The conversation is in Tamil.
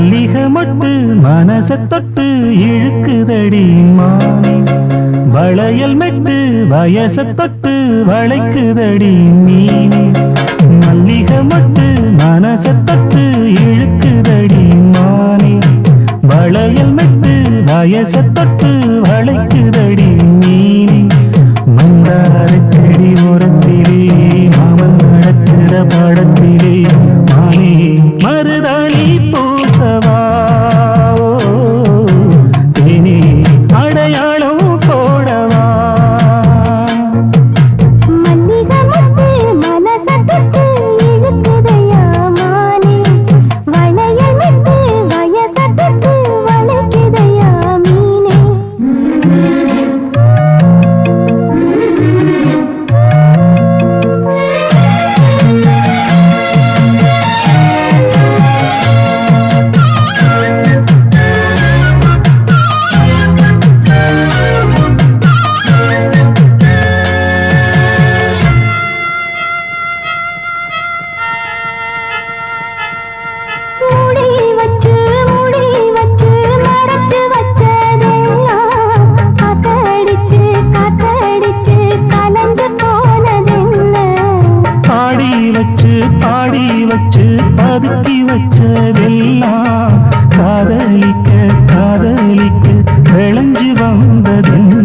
மல்லிகை மொட்டு மனச தொட்டு இழுக்குதடி மானே வளையல் மெட்டு வயச தொட்டு வளைக்குதடி மீனே மல்லிகை மொட்டு மனச தொட்டு இழுக்குதடி மானே வளையல் மெட்டு வயச தொட்டு வளைக்குதடி மீனே மந்தார செடி ஓரத்திலே மாமன் நடக்கிற படத்திலே மானே மருதாணி பூசவா தேனே அடையாளம் போடவா மல்லிகை மொட்டு மனச தொட்டு இழுக்குதையா மானே வளையல் மெட்டு வயச தொட்டு வளைக்குதையா மீனே மூடி வச்சு மறைச்சு வச்சதெல்லாம் காத்தடிச்சு கலந்து போனதென்ன பாடி வச்சு பதுக்கி வச்சதெல்லாம் காதலிக்க விளைஞ்சு வந்ததென்ன